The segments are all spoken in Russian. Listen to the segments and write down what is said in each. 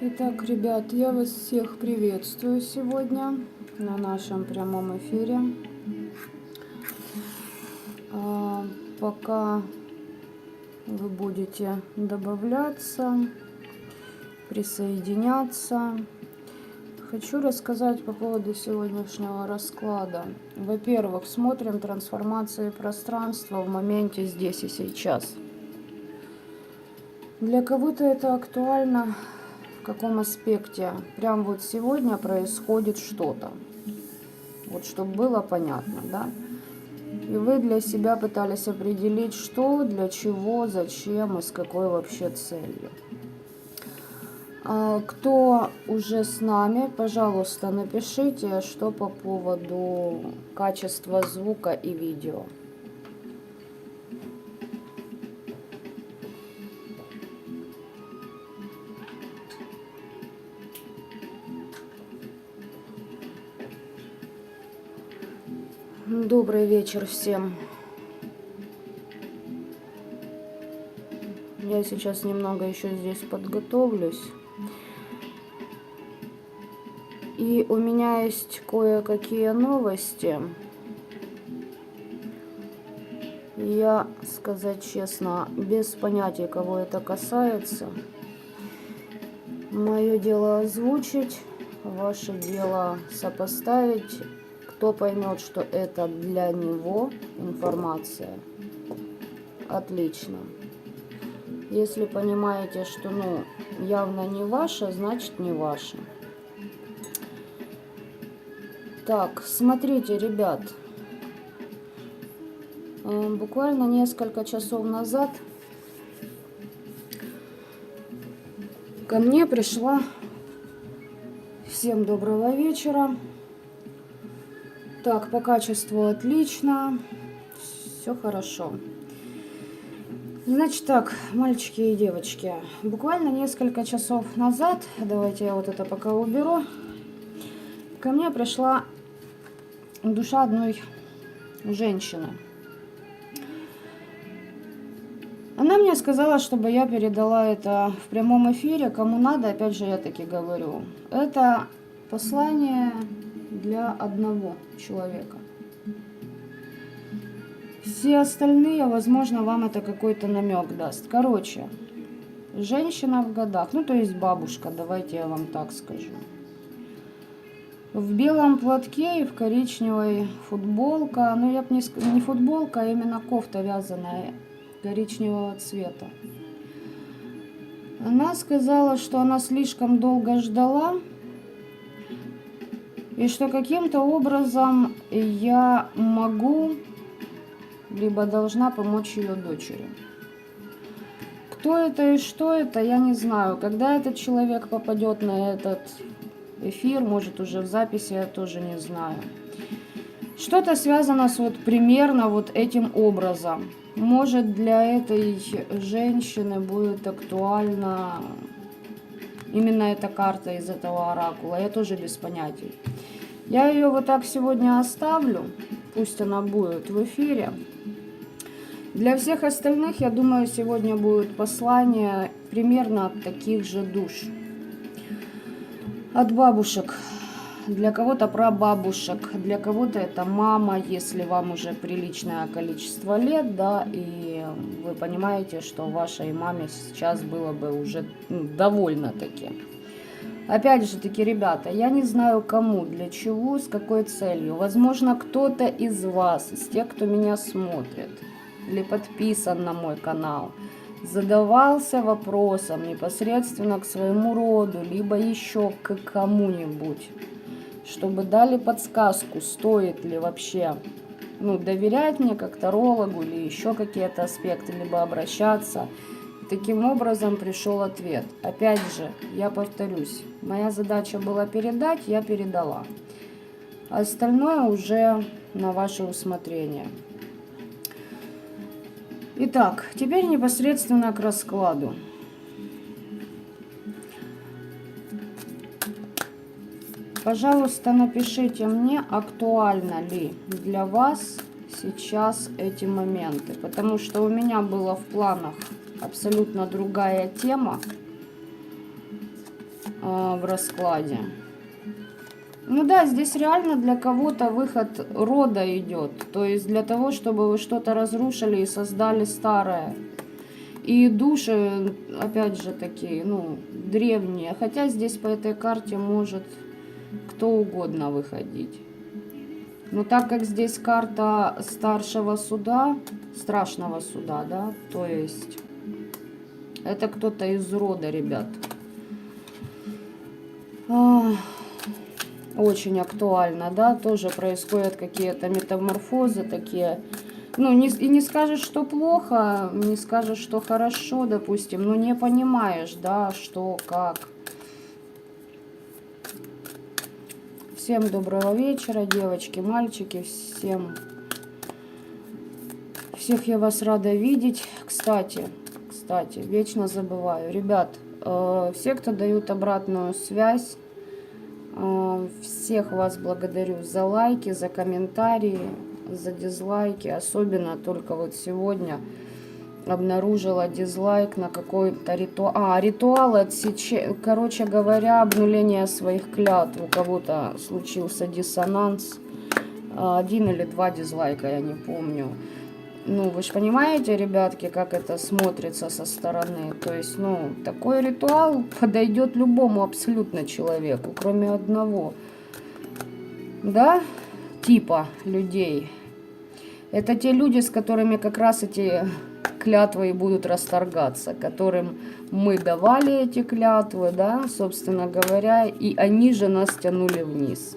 Итак, ребят, я вас всех приветствую сегодня на нашем прямом эфире. Пока вы будете добавляться, присоединяться, хочу рассказать по поводу сегодняшнего расклада. Во-первых, смотрим трансформации пространства в моменте здесь и сейчас. Для кого-то это актуально. В каком аспекте? Прям вот сегодня происходит что-то. Вот чтобы было понятно, да? И вы для себя пытались определить, что, для чего, зачем и с какой вообще целью. Кто уже с нами, пожалуйста, напишите, что по поводу качества звука и видео. Добрый вечер всем. Я сейчас немного еще здесь подготовлюсь. И у меня есть кое-какие новости. Я, сказать честно, без понятия, кого это касается. Мое дело озвучить, ваше дело сопоставить. Кто поймет, что это для него информация, отлично. Если понимаете, что явно не ваше, значит не ваше. Так, смотрите, ребят. Буквально несколько часов назад ко мне пришла. Всем доброго вечера. Так, по качеству отлично. Все хорошо. Значит так, мальчики и девочки. Буквально несколько часов назад, давайте я вот это пока уберу, ко мне пришла душа одной женщины. Она мне сказала, чтобы я передала это в прямом эфире, кому надо, опять же я таки говорю. Это послание для одного человека. Все остальные, возможно, вам это какой-то намек даст. Короче, женщина в годах, то есть бабушка, давайте я вам так скажу. В белом платке и в коричневой футболка, я бы не футболка, а именно кофта вязаная коричневого цвета. Она сказала, что она слишком долго ждала, и что каким-то образом я могу, либо должна помочь ее дочери. Кто это и что это, я не знаю. Когда этот человек попадет на этот эфир, может уже в записи, я тоже не знаю. Что-то связано с примерно этим образом. Может, для этой женщины будет актуальна именно эта карта из этого оракула. Я тоже без понятий. Я ее вот так сегодня оставлю. Пусть она будет в эфире. Для всех остальных, я думаю, сегодня будет послание примерно от таких же душ. От бабушек. Для кого-то прабабушек, для кого-то это мама, если вам уже приличное количество лет, да, и вы понимаете, что вашей маме сейчас было бы уже довольно-таки. Опять же таки, ребята, я не знаю кому, для чего, с какой целью. Возможно, кто-то из вас, из тех, кто меня смотрит или подписан на мой канал, задавался вопросом непосредственно к своему роду, либо еще к кому-нибудь, чтобы дали подсказку, стоит ли вообще доверять мне как тарологу или еще какие-то аспекты, либо обращаться. Таким образом пришел ответ. Опять же, я повторюсь, моя задача была передать, я передала. Остальное уже на ваше усмотрение. Итак, теперь непосредственно к раскладу. Пожалуйста, напишите мне, актуально ли для вас сейчас эти моменты. Потому что у меня было в планах абсолютно другая тема. в раскладе. Ну да, здесь реально для кого-то выход рода идет. То есть для того, чтобы вы что-то разрушили и создали старое. И души, опять же, такие, ну, древние. Хотя здесь по этой карте может кто угодно выходить. Но так как здесь карта старшего суда, страшного суда, да, то есть это кто-то из рода, ребят. Очень актуально, да, тоже происходят какие-то метаморфозы такие. Ну, и не скажешь, что плохо, не скажешь, что хорошо, допустим, но не понимаешь, да, что, как. Всем доброго вечера, девочки, мальчики, всех я вас рада видеть. Кстати, вечно забываю, ребят, все, кто дают обратную связь, всех вас благодарю за лайки, за комментарии, за дизлайки. Особенно только вот сегодня обнаружила дизлайк на какой-то ритуал. Ритуал отсечения, короче говоря, обнуление своих клятв. У кого-то случился диссонанс. 1 или 2 дизлайка, я не помню. Ну, вы же понимаете, ребятки, как это смотрится со стороны. То есть, ну, такой ритуал подойдет любому абсолютно человеку, кроме одного. Да? Типа людей. Это те люди, с которыми как раз эти клятвы и будут расторгаться, которым мы давали эти клятвы, да, собственно говоря, и они же нас тянули вниз.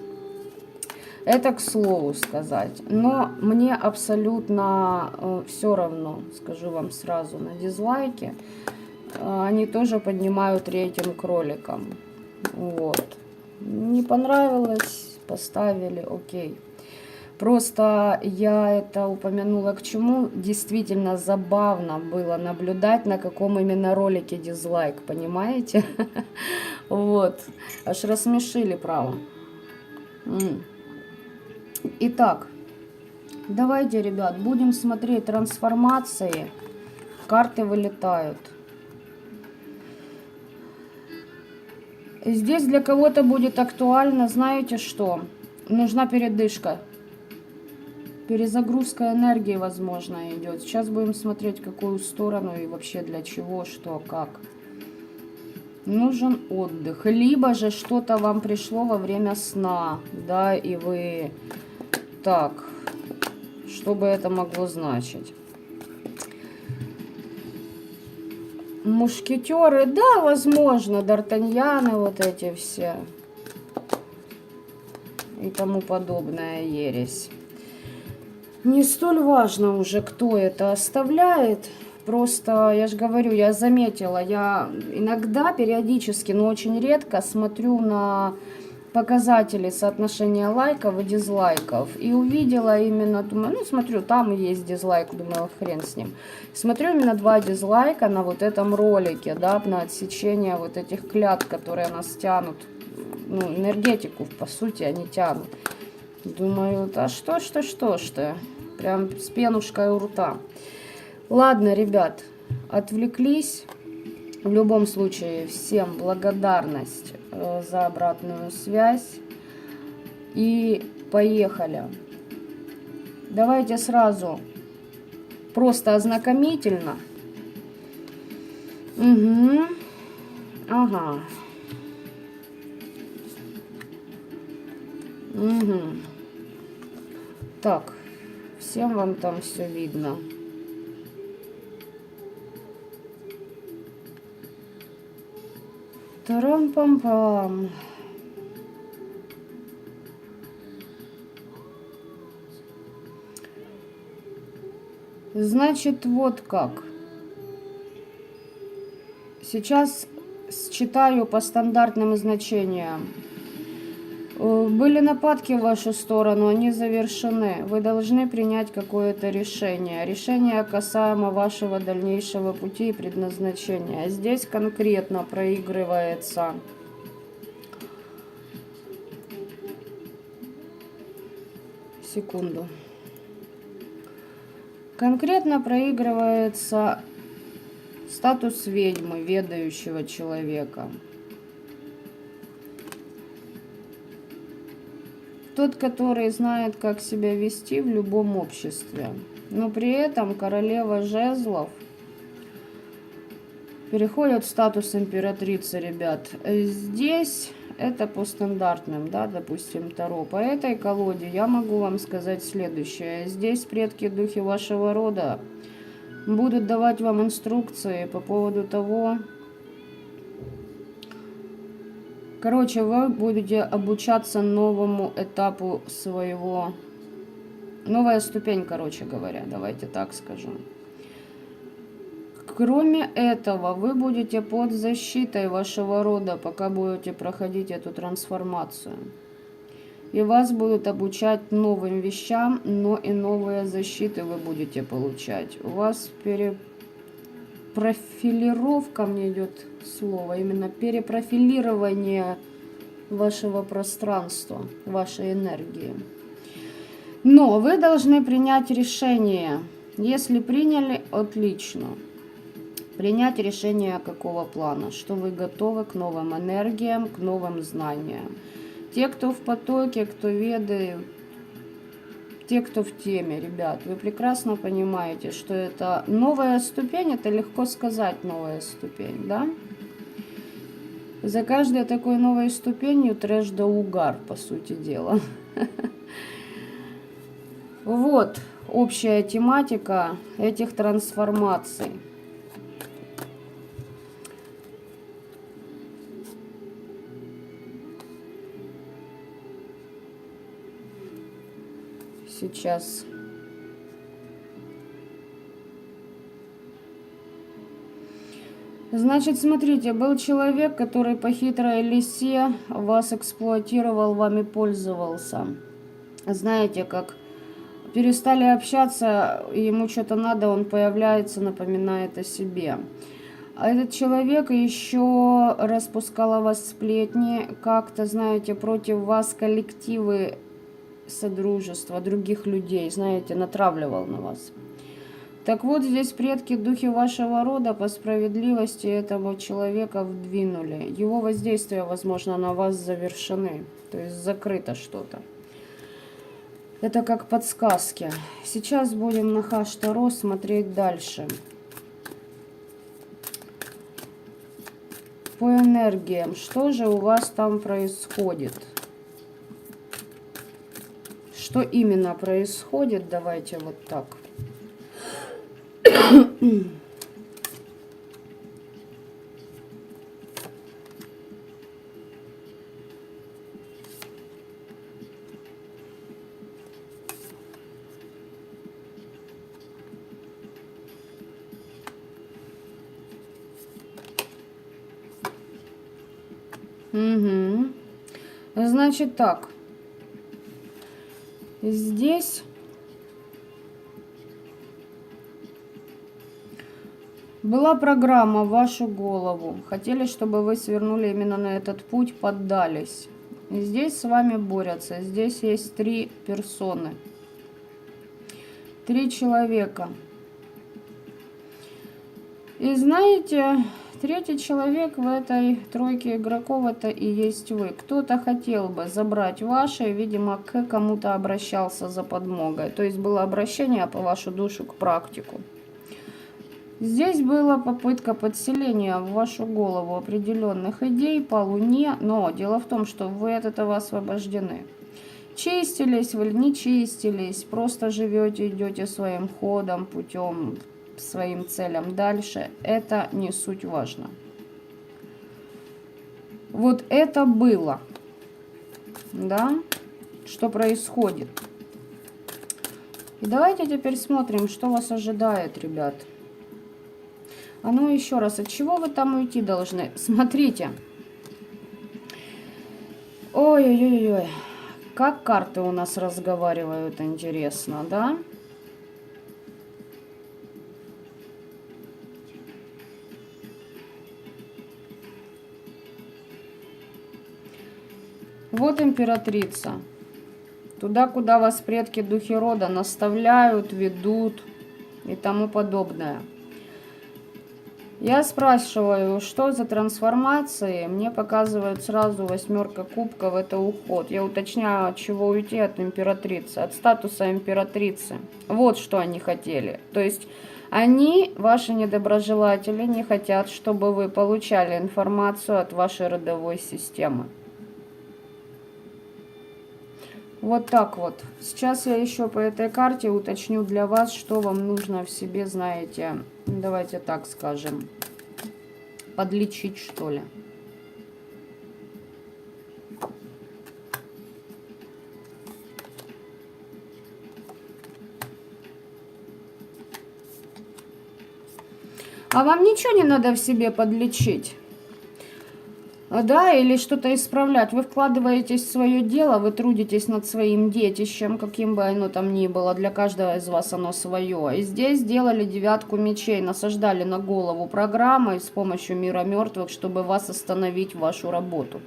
Это к слову сказать. Но мне абсолютно все равно, скажу вам сразу, на дизлайки. Они тоже поднимают рейтинг кроликам. Вот. Не понравилось, поставили, окей. Просто я это упомянула к чему. Действительно забавно было наблюдать, на каком именно ролике дизлайк, понимаете? Вот. Аж рассмешили, право. Итак, давайте, ребят, будем смотреть трансформации. Карты вылетают. Здесь для кого-то будет актуально, знаете что? Нужна передышка. Перезагрузка энергии, возможно, идет. Сейчас будем смотреть, в какую сторону и вообще для чего, что, как. Нужен отдых. Либо же что-то вам пришло во время сна, да, и вы... Так, что бы это могло значить? Мушкетеры, да, возможно, Д'Артаньяны, вот эти все. И тому подобная ересь. Не столь важно уже, кто это оставляет. Просто, я же говорю, я заметила, я иногда, периодически, но очень редко смотрю на показатели соотношения лайков и дизлайков. И увидела именно, думаю, ну смотрю, там есть дизлайк, думаю, хрен с ним. Смотрю именно 2 дизлайка на вот этом ролике, да, на отсечение вот этих клятв, которые нас тянут, ну, энергетику, по сути, они тянут. Думаю, да что. Прям с пенушкой у рта. Ладно, ребят, отвлеклись. В любом случае, всем благодарность за обратную связь. И поехали. Давайте сразу просто ознакомительно. Угу. Ага. Угу. Так, всем вам там все видно. Тарам-пам-пам. Значит, вот как. Сейчас считаю по стандартным значениям. Были нападки в вашу сторону, они завершены. Вы должны принять какое-то решение. Решение касаемо вашего дальнейшего пути и предназначения. Здесь конкретно проигрывается секунду. Конкретно проигрывается статус ведьмы, ведающего человека. тот, который знает, как себя вести в любом обществе. Но при этом королева жезлов переходит в статус императрицы, ребят. Здесь это по стандартным, да, допустим, Таро. По этой колоде я могу вам сказать следующее. Здесь предки духи вашего рода будут давать вам инструкции по поводу того... Короче, вы будете обучаться новому этапу своего... Новая ступень, короче говоря, давайте так скажем. Кроме этого, вы будете под защитой вашего рода, пока будете проходить эту трансформацию. И вас будут обучать новым вещам, но и новые защиты вы будете получать. У вас перепрофилировка, мне идет слово, именно перепрофилирование вашего пространства, вашей энергии. Но вы должны принять решение. Если приняли, отлично. Принять решение какого плана, что вы готовы к новым энергиям, к новым знаниям. Те, кто в потоке, кто ведает, те, кто в теме, ребят, вы прекрасно понимаете, что это новая ступень, это легко сказать новая ступень, да? За каждой такой новой ступенью трэш да угар, по сути дела. Вот общая тематика этих трансформаций. Сейчас. Значит, смотрите, был человек, который по хитрой лисе вас эксплуатировал, вами пользовался. Знаете, как перестали общаться, ему что-то надо, он появляется, напоминает о себе. А этот человек еще распускал о вас сплетни, как-то, знаете, против вас коллективы содружества других людей, знаете, натравливал на вас. Так вот, здесь предки духи вашего рода по справедливости этого человека вдвинули. Его воздействия, возможно, на вас завершены, то есть закрыто что-то. Это как подсказки. Сейчас будем на Хаш-Таро смотреть дальше. По энергиям, что же у вас там происходит? Что именно происходит? Давайте вот так. Угу. Значит так. Здесь была программа в вашу голову. Хотели, чтобы вы свернули именно на этот путь, поддались. И здесь с вами борются. Здесь есть 3 персоны. 3 человека. И знаете, 3-й человек в этой тройке игроков это и есть вы. Кто-то хотел бы забрать ваше, видимо, к кому-то обращался за подмогой. То есть было обращение по вашу душу к практику. Здесь была попытка подселения в вашу голову определенных идей по Луне, но дело в том, что вы от этого освобождены. Чистились вы, не чистились, просто живете, идете своим ходом, путем, своим целям дальше, это не суть важно. Вот это было, да, что происходит. И давайте теперь смотрим, что вас ожидает, ребят. А ну еще раз, от чего вы там уйти должны? Смотрите. Ой-ой-ой-ой. Как карты у нас разговаривают, интересно, да? Вот императрица. Туда, куда вас предки духи рода наставляют, ведут и тому подобное. Я спрашиваю, что за трансформации? Мне показывают сразу 8 кубков, это уход. Я уточняю, от чего уйти, от императрицы, от статуса императрицы. Вот что они хотели. То есть они, ваши недоброжелатели, не хотят, чтобы вы получали информацию от вашей родовой системы. Вот так вот. Сейчас я еще по этой карте уточню для вас, что вам нужно в себе, знаете, давайте так скажем, подлечить, что ли. А вам ничего не надо в себе подлечить? Да, или что-то исправлять. Вы вкладываетесь в свое дело, вы трудитесь над своим детищем, каким бы оно там ни было. Для каждого из вас оно свое. И здесь сделали 9 мечей, насаждали на голову программой с помощью мира мертвых, чтобы вас остановить в вашу работу.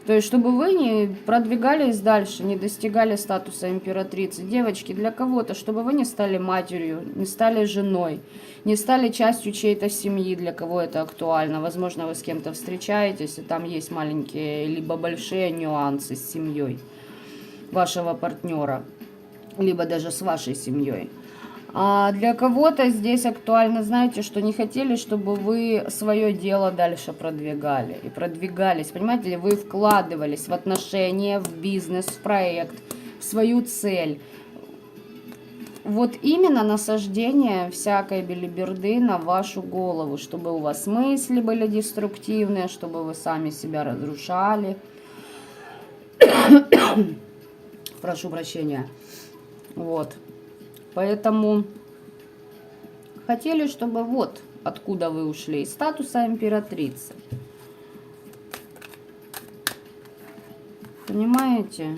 То есть, чтобы вы не продвигались дальше, не достигали статуса императрицы. Девочки, для кого-то, чтобы вы не стали матерью, не стали женой, не стали частью чьей-то семьи, для кого это актуально. Возможно, вы с кем-то встречаетесь, и там есть маленькие, либо большие нюансы с семьей вашего партнера, либо даже с вашей семьей. А для кого-то здесь актуально, знаете, что не хотели, чтобы вы свое дело дальше продвигали. И продвигались, понимаете, вы вкладывались в отношения, в бизнес, в проект, в свою цель. Вот именно насаждение всякой белиберды на вашу голову, чтобы у вас мысли были деструктивные, чтобы вы сами себя разрушали. Прошу прощения. Вот. Поэтому хотели, чтобы вот откуда вы ушли, из статуса императрицы. Понимаете?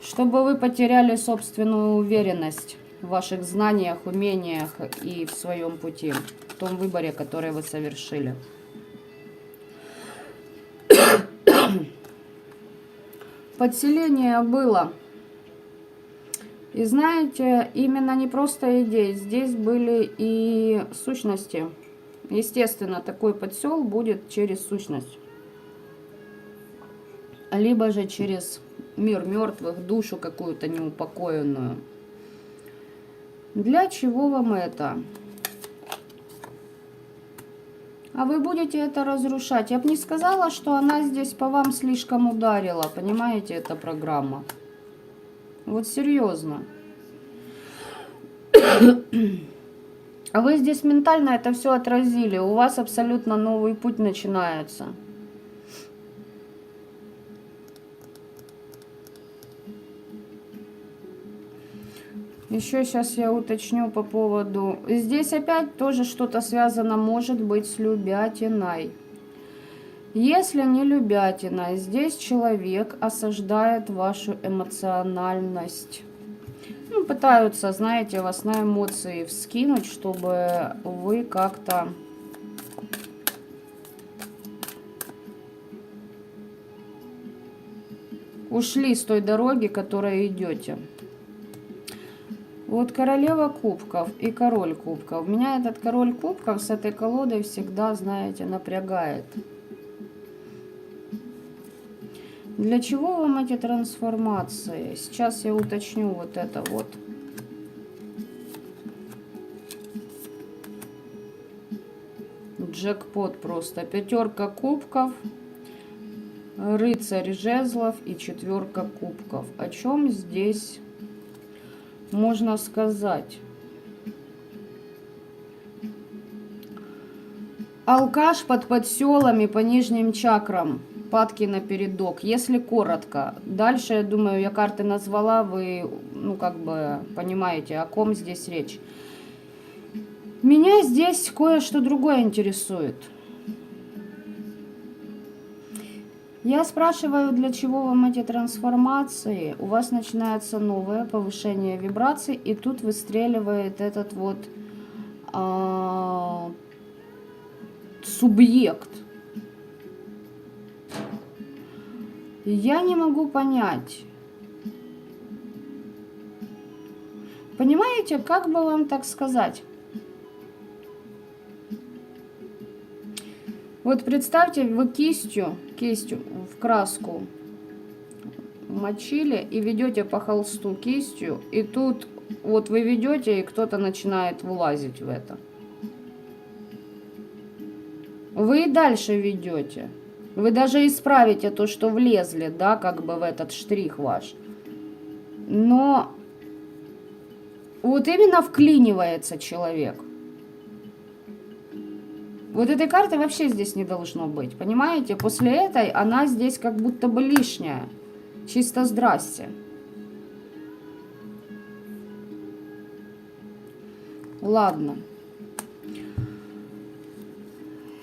Чтобы вы потеряли собственную уверенность в ваших знаниях, умениях и в своем пути, в том выборе, который вы совершили. Подселение было. И знаете, именно не просто идеи, здесь были и сущности. Естественно, такой подсел будет через сущность. Либо же через мир мертвых, душу какую-то неупокоенную. Для чего вам это? А вы будете это разрушать. Я бы не сказала, что она здесь по вам слишком ударила. Понимаете, эта программа. Вот серьезно. А вы здесь ментально это все отразили. У вас абсолютно новый путь начинается. Еще сейчас я уточню по поводу... Здесь опять тоже что-то связано, может быть, с любятиной. Если не любятина, здесь человек осаждает вашу эмоциональность. Ну, пытаются, знаете, вас на эмоции вскинуть, чтобы вы как-то ушли с той дороги, которой идете. Вот королева кубков и король кубков. Меня этот король кубков с этой колодой всегда, знаете, напрягает. Для чего вам эти трансформации? Сейчас я уточню вот это вот. Джекпот просто. 5 кубков, рыцарь жезлов и 4 кубков. О чем здесь можно сказать? Алкаш под подселами по нижним чакрам. Падки на передок, если коротко. Дальше, я думаю, я карты назвала, вы, ну, как бы понимаете, о ком здесь речь. Меня здесь кое-что другое интересует. Я спрашиваю, для чего вам эти трансформации? У вас начинается новое повышение вибраций, и тут выстреливает этот вот субъект. Я не могу понять. Понимаете, как бы вам так сказать? Вот представьте, вы кистью в краску мочили и ведете по холсту кистью, и тут вот вы ведете, и кто-то начинает влазить в это. Вы и дальше ведете. Вы даже исправите то, что влезли, да, как бы в этот штрих ваш. Но вот именно вклинивается человек. Вот этой карты вообще здесь не должно быть, понимаете? После этой она здесь как будто бы лишняя. Чисто здрасте. Ладно.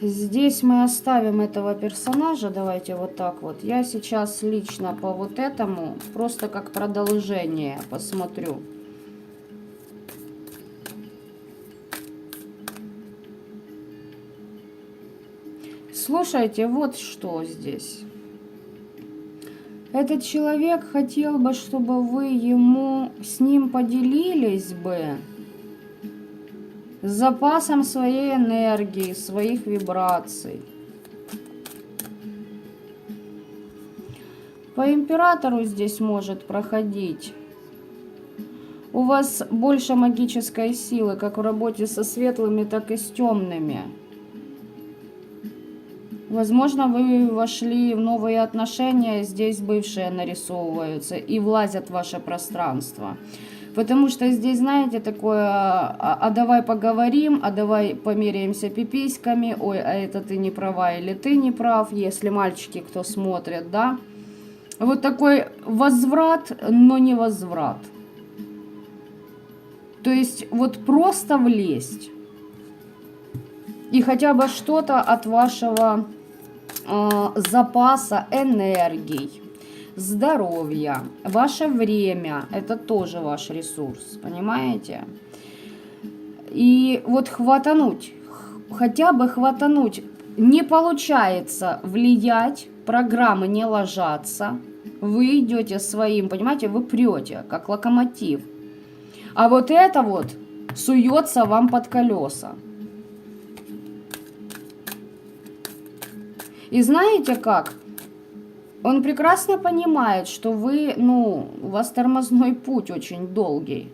Здесь мы оставим этого персонажа. Давайте вот так вот. Я сейчас лично по вот этому, просто как продолжение посмотрю. Слушайте, вот что здесь. Этот человек хотел бы, чтобы вы с ним поделились бы с запасом своей энергии, своих вибраций. По императору здесь может проходить. У вас больше магической силы, как в работе со светлыми, так и с темными. Возможно, вы вошли в новые отношения, здесь бывшие нарисовываются и влазят в ваше пространство. Потому что здесь, знаете, такое, а давай поговорим, а давай померяемся пиписьками, ой, а это ты не права или ты не прав, если мальчики, кто смотрит, да. Вот такой возврат, но не возврат. То есть вот просто влезть. И хотя бы что-то от вашего запаса энергии, здоровья, ваше время, это тоже ваш ресурс, понимаете? И вот хватануть, хотя бы хватануть, не получается влиять, программы не ложатся, вы идете своим, понимаете, вы прете, как локомотив. А вот это вот суется вам под колеса. И знаете как? Он прекрасно понимает, что вы, у вас тормозной путь очень долгий.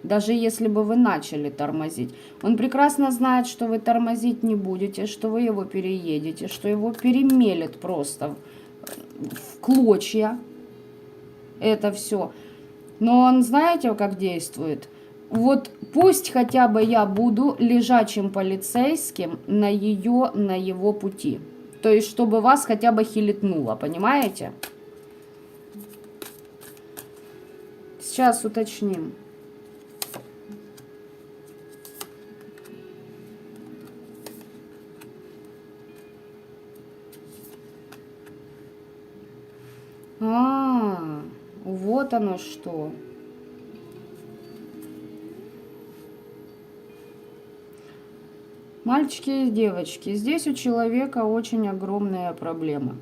Даже если бы вы начали тормозить. Он прекрасно знает, что вы тормозить не будете, что вы его переедете, что его перемелет просто в клочья. Это все. Но он, знаете, как действует? Вот пусть хотя бы я буду лежачим полицейским на его пути. То есть, чтобы вас хотя бы хилитнуло, понимаете? Сейчас уточним. Вот оно что. Мальчики и девочки, здесь у человека очень огромная проблема.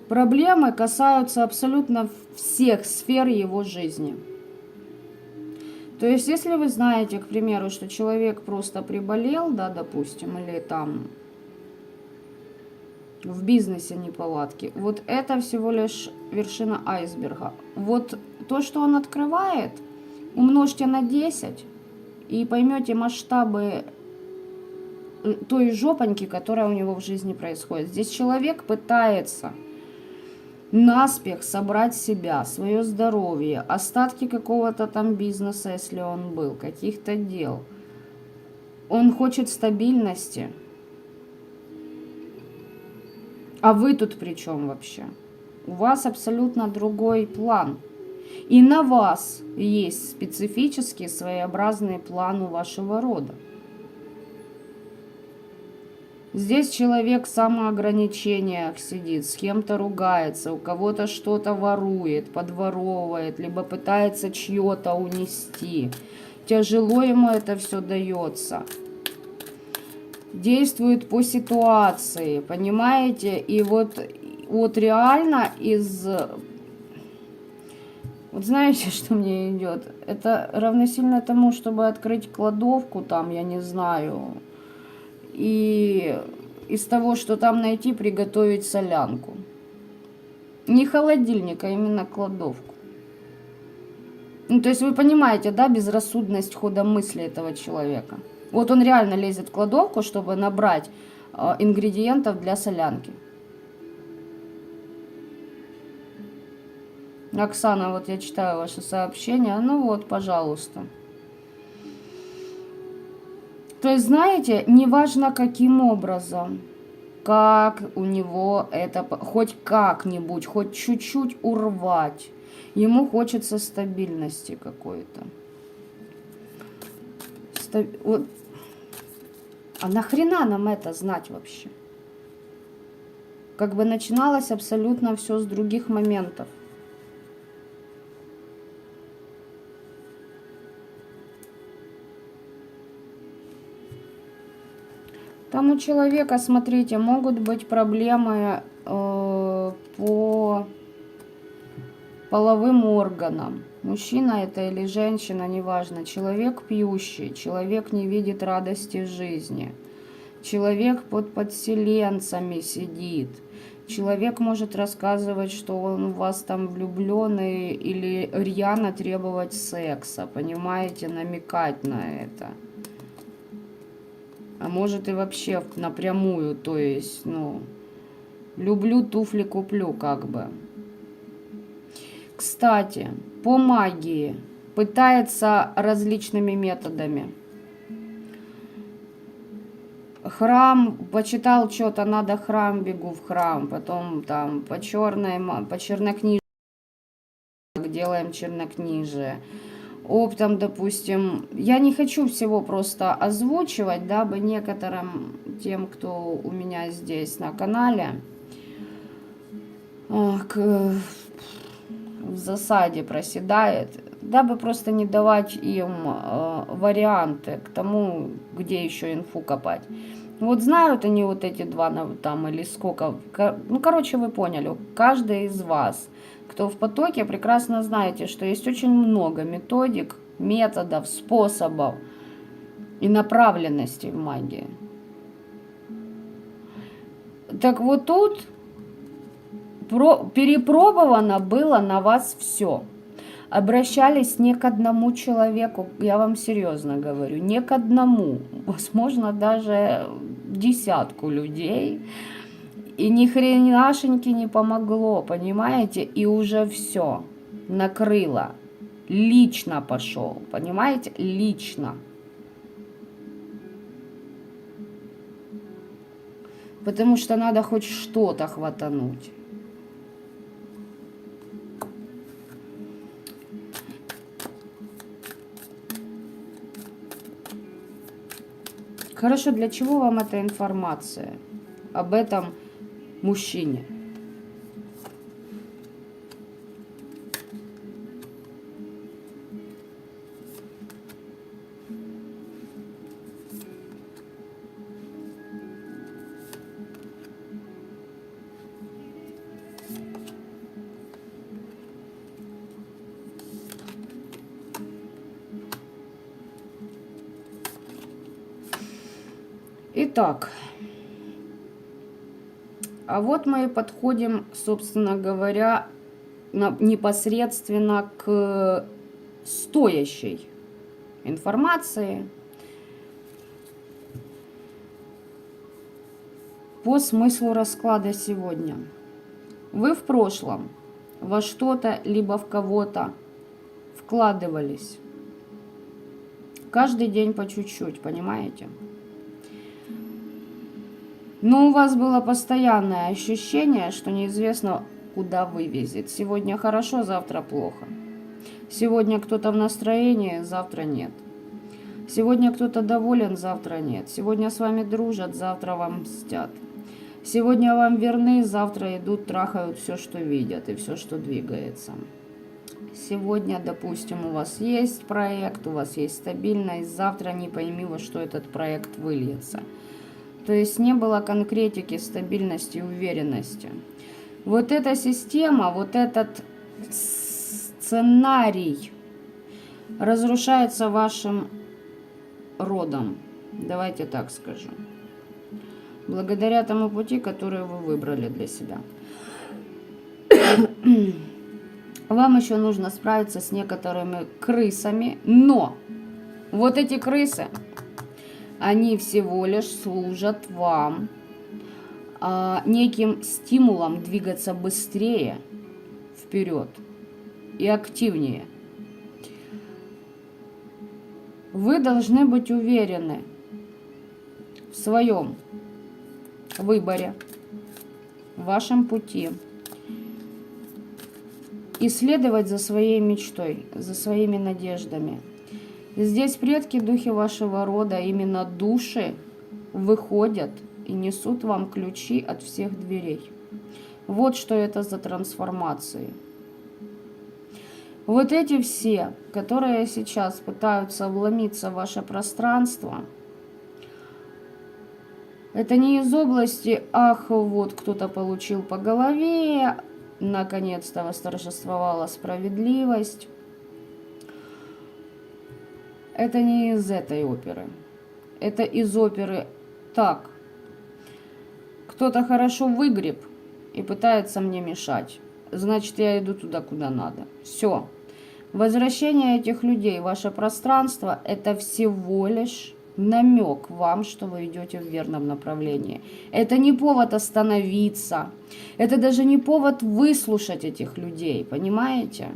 Проблемы касаются абсолютно всех сфер его жизни. То есть, если вы знаете, к примеру, что человек просто приболел, да, допустим, или там в бизнесе неполадки, вот это всего лишь вершина айсберга. Вот то, что он открывает, умножьте на 10 и поймете масштабы той жопоньки, которая у него в жизни происходит. Здесь человек пытается наспех собрать себя, свое здоровье, остатки какого-то там бизнеса, если он был, каких-то дел. Он хочет стабильности. А вы тут при чем вообще? У вас абсолютно другой план. И на вас есть специфический, своеобразный план у вашего рода. Здесь человек в самоограничениях сидит, с кем-то ругается, у кого-то что-то ворует, подворовывает, либо пытается чье-то унести. Тяжело ему это все дается. Действует по ситуации, понимаете? И вот реально Вот знаете, что мне идет? Это равносильно тому, чтобы открыть кладовку, там, я не знаю, и из того, что там найти, приготовить солянку. Не холодильник, а именно кладовку. Ну, то есть вы понимаете, да, безрассудность хода мысли этого человека. Вот он реально лезет в кладовку, чтобы набрать ингредиентов для солянки. Оксана, вот я читаю ваше сообщение. Ну вот, пожалуйста. То есть, знаете, неважно каким образом, как у него это, хоть как-нибудь, хоть чуть-чуть урвать. Ему хочется стабильности какой-то. Вот. А нахрена нам это знать вообще? Как бы начиналось абсолютно все с других моментов. Там у человека, смотрите, могут быть проблемы по половым органам. Мужчина это или женщина, неважно. Человек пьющий, человек не видит радости жизни. Человек под подселенцами сидит. Человек может рассказывать, что он в вас там влюбленный или рьяно требовать секса, понимаете, намекать на это. А может и вообще напрямую, то есть, ну, люблю, туфли куплю, как бы. Кстати, по магии пытается различными методами. Храм, почитал что-то, надо храм, бегу в храм, потом там по чернокнижию делаем чернокнижие. Оптом, допустим, я не хочу всего просто озвучивать, дабы некоторым тем, кто у меня здесь на канале, в засаде проседает, дабы просто не давать им варианты к тому, где еще инфу копать. Вот знают они вот эти два там или сколько, ну, короче, вы поняли, каждый из вас, кто в потоке, прекрасно знаете, что есть очень много методик, методов, способов и направленностей в магии. Так вот тут перепробовано было на вас все. Обращались не к одному человеку, я вам серьезно говорю, не к одному, возможно, даже десятку людей. И ни хренашеньки не помогло, понимаете? И уже все накрыло. Лично пошел, понимаете? Лично. Потому что надо хоть что-то хватануть. Хорошо, для чего вам эта информация об этом мужчине? Итак, а вот мы и подходим, собственно говоря, непосредственно к стоящей информации по смыслу расклада сегодня. Вы в прошлом во что-то либо в кого-то вкладывались. Каждый день по чуть-чуть, понимаете? Но у вас было постоянное ощущение, что неизвестно, куда вывезет. Сегодня хорошо, завтра плохо. Сегодня кто-то в настроении, завтра нет. Сегодня кто-то доволен, завтра нет. Сегодня с вами дружат, завтра вам мстят. Сегодня вам верны, завтра идут, трахают все, что видят и все, что двигается. Сегодня, допустим, у вас есть проект, у вас есть стабильность, завтра не пойми, во что этот проект выльется. То есть не было конкретики, стабильности, уверенности. Вот эта система, вот этот сценарий разрушается вашим родом. Давайте так скажу. благодаря тому пути, который вы выбрали для себя. Вам еще нужно справиться с некоторыми крысами, но вот эти крысы, они всего лишь служат вам неким стимулом двигаться быстрее вперед и активнее. Вы должны быть уверены в своем выборе, в вашем пути. И следовать за своей мечтой, за своими надеждами. Здесь предки, духи вашего рода, именно души выходят и несут вам ключи от всех дверей. Вот что это за трансформации. Вот эти все, которые сейчас пытаются вломиться в ваше пространство, это не из области «ах, вот кто-то получил по голове», наконец-то восторжествовала справедливость. Это не из этой оперы. Это из оперы «так». Кто-то хорошо выгреб и пытается мне мешать. Значит, я иду туда, куда надо. Все. Возвращение этих людей в ваше пространство – это всего лишь намек вам, что вы идете в верном направлении. Это не повод остановиться. Это даже не повод выслушать этих людей, понимаете?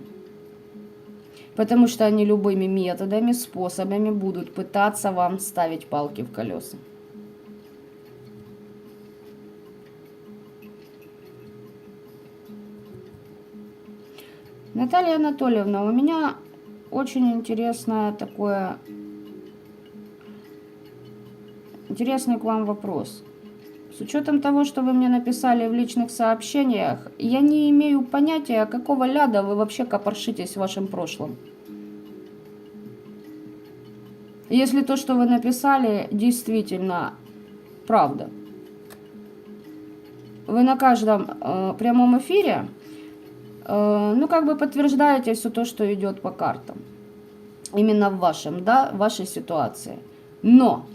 Потому что они любыми методами, способами будут пытаться вам ставить палки в колеса. Наталья Анатольевна, у меня очень интересный к вам вопрос. С учетом того, что вы мне написали в личных сообщениях, я не имею понятия, какого ляда вы вообще копошитесь в вашем прошлом. Если то, что вы написали, действительно правда. Вы на каждом прямом эфире, подтверждаете все то, что идет по картам. Именно в вашей ситуации. Но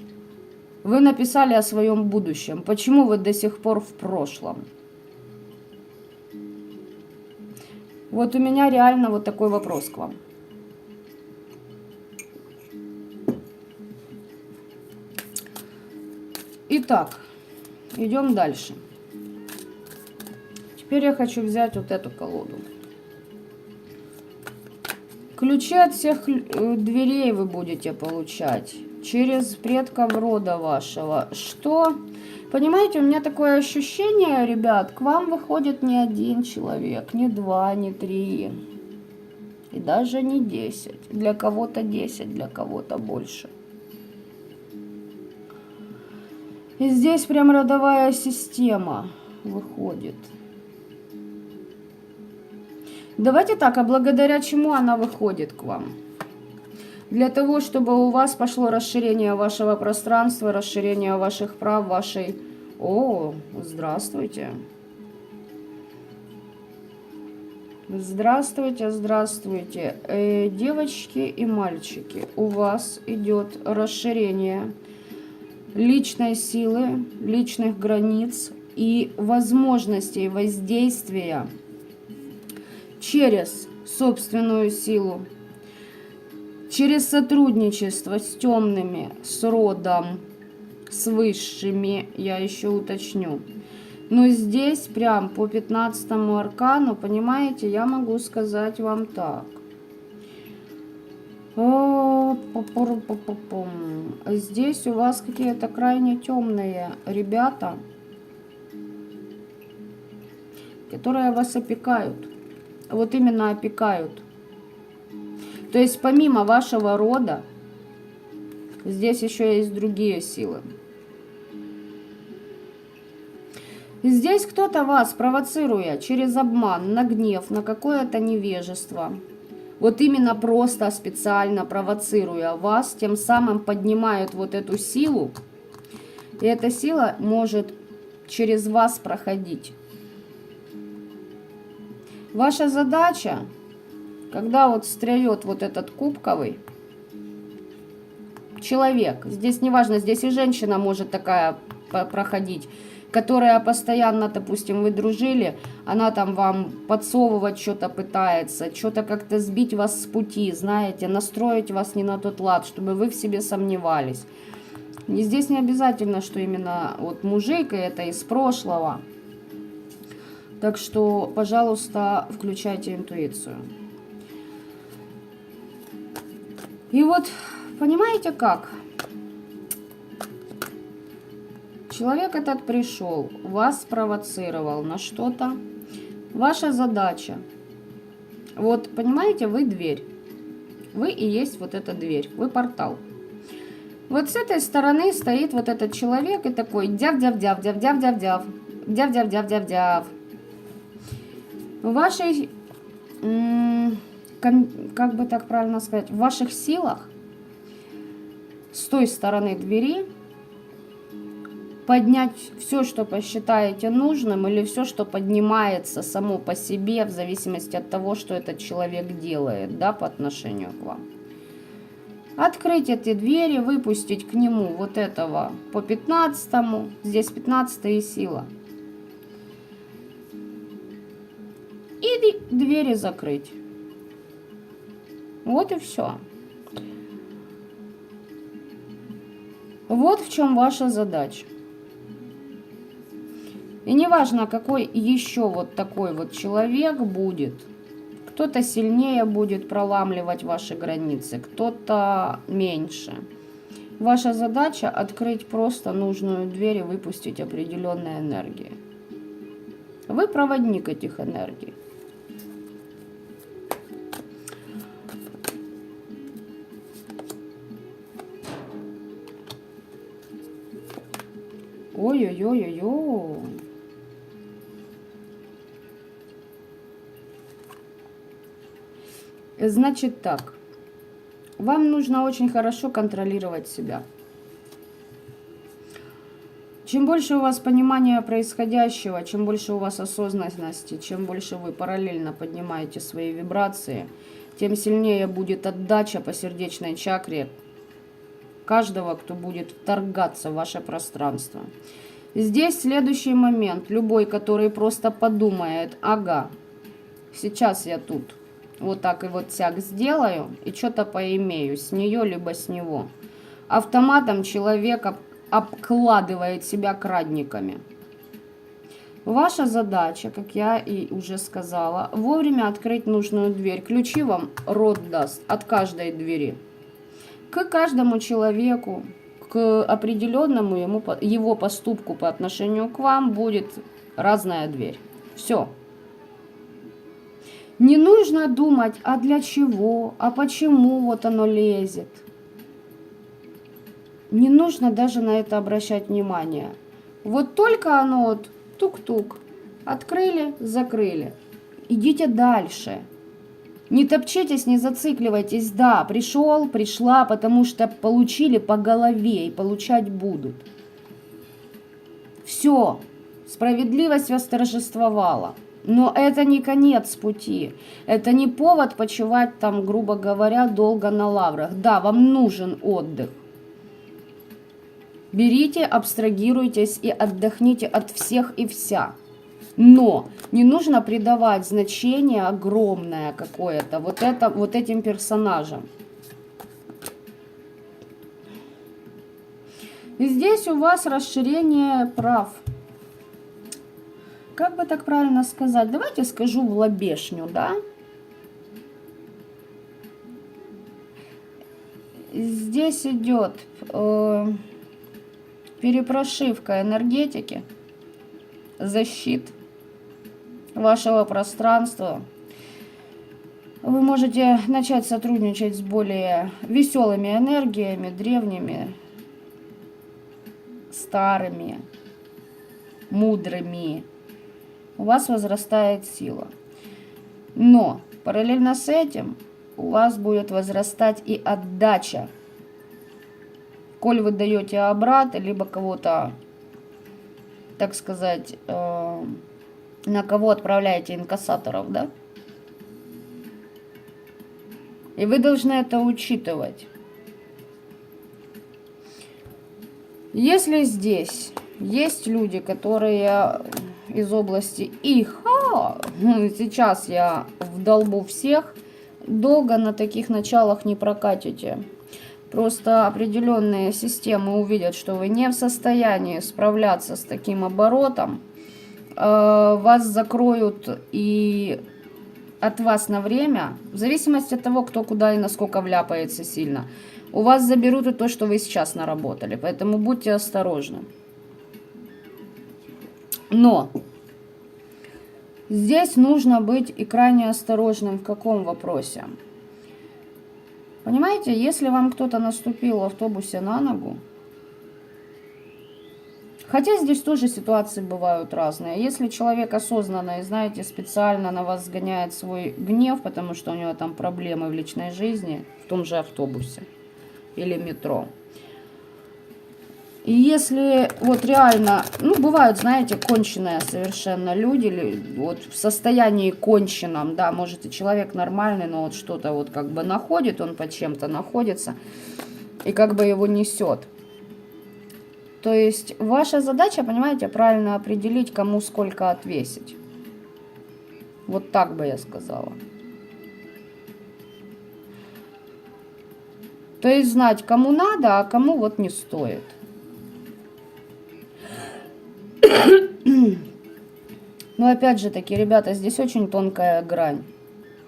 вы написали о своем будущем. Почему вы до сих пор в прошлом? Вот у меня реально вот такой вопрос к вам. Итак, идем дальше. Теперь я хочу взять вот эту колоду. Ключи от всех дверей вы будете получать через предков рода вашего. Что? Понимаете, у меня такое ощущение, ребят, к вам выходит не один человек, не два, не три, и даже не 10. Для кого-то 10, для кого-то больше. И здесь прям родовая система выходит. Давайте так, а благодаря чему она выходит к вам? Для того, чтобы у вас пошло расширение вашего пространства, расширение ваших прав, вашей... О, здравствуйте. Здравствуйте, здравствуйте. Девочки и мальчики, у вас идет расширение личной силы, личных границ и возможностей воздействия через собственную силу, через сотрудничество с темными, с родом, с высшими, я еще уточню. Но здесь прям по 15-му аркану, понимаете, я могу сказать вам так. Здесь у вас какие-то крайне темные ребята, которые вас опекают. Вот именно опекают. То есть помимо вашего рода, здесь еще есть другие силы. Здесь кто-то вас, провоцируя через обман, на гнев, на какое-то невежество, вот именно просто специально провоцируя вас, тем самым поднимает вот эту силу, и эта сила может через вас проходить. Ваша задача, когда вот встает вот этот кубковый, человек. Здесь неважно, здесь и женщина может такая проходить, которая постоянно, допустим, вы дружили, она там вам подсовывать что-то пытается, что-то как-то сбить вас с пути, знаете, настроить вас не на тот лад, чтобы вы в себе сомневались. И здесь не обязательно, что именно вот мужик, и это из прошлого. Так что, пожалуйста, включайте интуицию. И вот, понимаете как? Человек этот пришел, вас спровоцировал на что-то. Ваша задача. Вот, понимаете, вы дверь. Вы и есть вот эта дверь. Вы портал. Вот с этой стороны стоит вот этот человек и такой дяв-дяв-дяв, дяв-дяв-дяв-дяв, дяв-дяв-дяв-дяв-дяв. В вашей, как бы так правильно сказать, в ваших силах с той стороны двери поднять все, что посчитаете нужным, или все, что поднимается само по себе, в зависимости от того, что этот человек делает, да, по отношению к вам. Открыть эти двери, выпустить к нему вот этого по 15-му, здесь 15-я сила. И двери закрыть. Вот и все. Вот в чем ваша задача. И неважно, какой еще вот такой вот человек будет. Кто-то сильнее будет проламливать ваши границы, кто-то меньше. Ваша задача открыть просто нужную дверь и выпустить определенные энергии. Вы проводник этих энергий. Ой-ой-ой-ой-ой. Значит так, вам нужно очень хорошо контролировать себя. Чем больше у вас понимания происходящего, чем больше у вас осознанности, чем больше вы параллельно поднимаете свои вибрации, тем сильнее будет отдача по сердечной чакре каждого, кто будет вторгаться в ваше пространство. Здесь следующий момент. Любой, который просто подумает, ага, сейчас я тут вот так и вот сяк сделаю, и что-то поимею с нее, либо с него. Автоматом человек обкладывает себя крадниками. Ваша задача, как я и уже сказала, вовремя открыть нужную дверь. Ключи вам род даст от каждой двери. К каждому человеку, к определенному его поступку по отношению к вам будет разная дверь. Все. Не нужно думать, а для чего, а почему вот оно лезет. Не нужно даже на это обращать внимание. Вот только оно вот тук-тук. Открыли, закрыли. Идите дальше. Не топчитесь, не зацикливайтесь. Да, пришел, пришла, потому что получили по голове и получать будут. Все. Справедливость восторжествовала. Но это не конец пути. Это не повод почивать там, грубо говоря, долго на лаврах. Да, вам нужен отдых. Берите, абстрагируйтесь и отдохните от всех и вся. Но не нужно придавать значение огромное какое-то вот этим персонажам. И здесь у вас расширение прав. Как бы так правильно сказать? Давайте скажу в лобешню, да? Здесь идет перепрошивка энергетики, защит вашего пространства. Вы можете начать сотрудничать с более веселыми энергиями, древними, старыми, мудрыми. У вас возрастает сила. Но параллельно с этим у вас будет возрастать и отдача. Коль вы даете обрат, либо кого-то, так сказать, на кого отправляете инкассаторов, да? И вы должны это учитывать. Если здесь есть люди, которые из области сейчас я вдолбу всех, долго на таких началах не прокатите. Просто определенные системы увидят, что вы не в состоянии справляться с таким оборотом, вас закроют и от вас на время, в зависимости от того, кто куда и насколько вляпается сильно, у вас заберут и то, что вы сейчас наработали. Поэтому будьте осторожны. Но здесь нужно быть и крайне осторожным в каком вопросе? Понимаете, если вам кто-то наступил в автобусе на ногу, хотя здесь тоже ситуации бывают разные. Если человек осознанно и, знаете, специально на вас сгоняет свой гнев, потому что у него там проблемы в личной жизни, в том же автобусе или метро. И если вот реально, бывают, знаете, конченые совершенно люди, вот в состоянии конченном, да, может и человек нормальный, но вот что-то вот как бы находит, он под чем-то находится, и как бы его несет. То есть ваша задача, понимаете, правильно определить, кому сколько отвесить. Вот так бы я сказала. То есть знать, кому надо, а кому вот не стоит. Но опять же таки, ребята, здесь очень тонкая грань.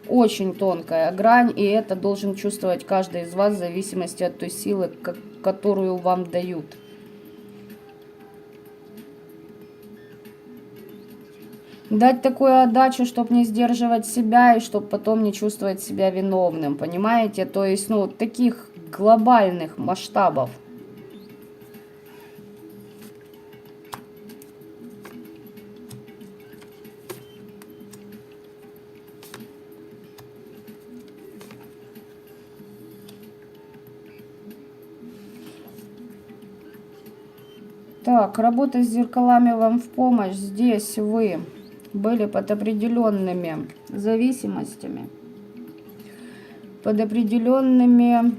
Очень тонкая грань, и это должен чувствовать каждый из вас в зависимости от той силы, которую вам дают. Дать такую отдачу, чтобы не сдерживать себя и чтобы потом не чувствовать себя виновным, понимаете? То есть, таких глобальных масштабов. Так, работа с зеркалами вам в помощь. Здесь вы были под определенными зависимостями, под определенными,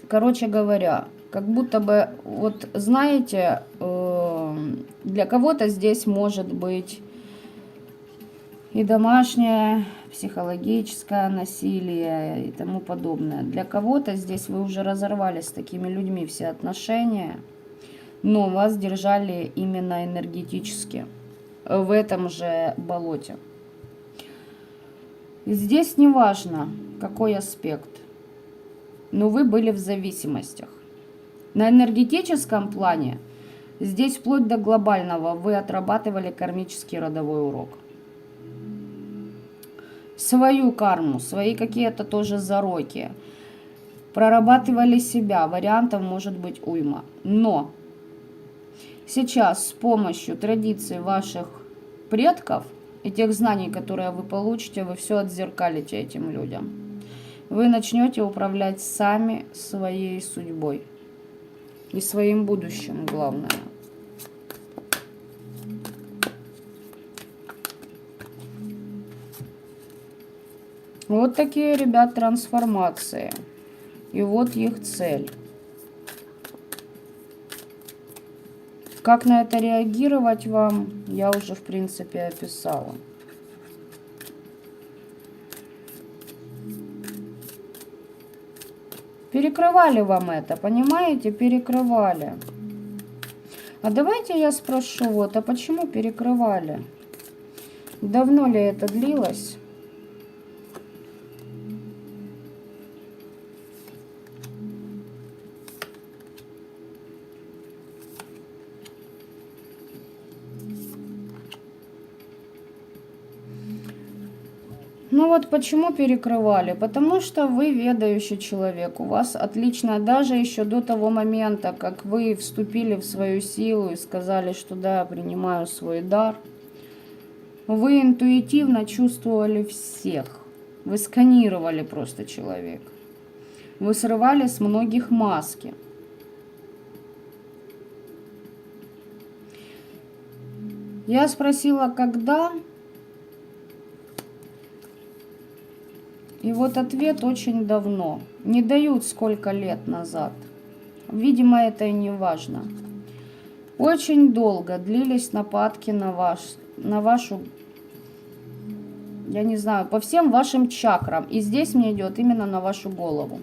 короче говоря, как будто бы, вот знаете, для кого-то здесь может быть и домашнее, психологическое насилие и тому подобное. Для кого-то здесь вы уже разорвали с такими людьми все отношения, но вас держали именно энергетически в этом же болоте. Здесь не важно, какой аспект, но вы были в зависимостях. На энергетическом плане, здесь вплоть до глобального, вы отрабатывали кармический родовой урок. Свою карму, свои какие-то тоже зароки. Прорабатывали себя, вариантов может быть уйма. Но сейчас с помощью традиций ваших предков и тех знаний, которые вы получите, вы все отзеркалите этим людям. Вы начнете управлять сами своей судьбой и своим будущим, главное. Вот такие, ребят, трансформации. И вот их цель. Как на это реагировать вам, я уже, в принципе, описала. Перекрывали вам это, понимаете? Перекрывали. А давайте я спрошу, вот, а почему перекрывали? Давно ли это длилось? Ну вот почему перекрывали? Потому что вы ведающий человек. У вас отлично, даже еще до того момента, как вы вступили в свою силу и сказали, что да, принимаю свой дар, вы интуитивно чувствовали всех. Вы сканировали просто человека. Вы срывали с многих маски. Я спросила, когда... И вот ответ очень давно. Не дают сколько лет назад. Видимо, это и не важно. Очень долго длились нападки на вашу, я не знаю, по всем вашим чакрам. И здесь мне идет именно на вашу голову.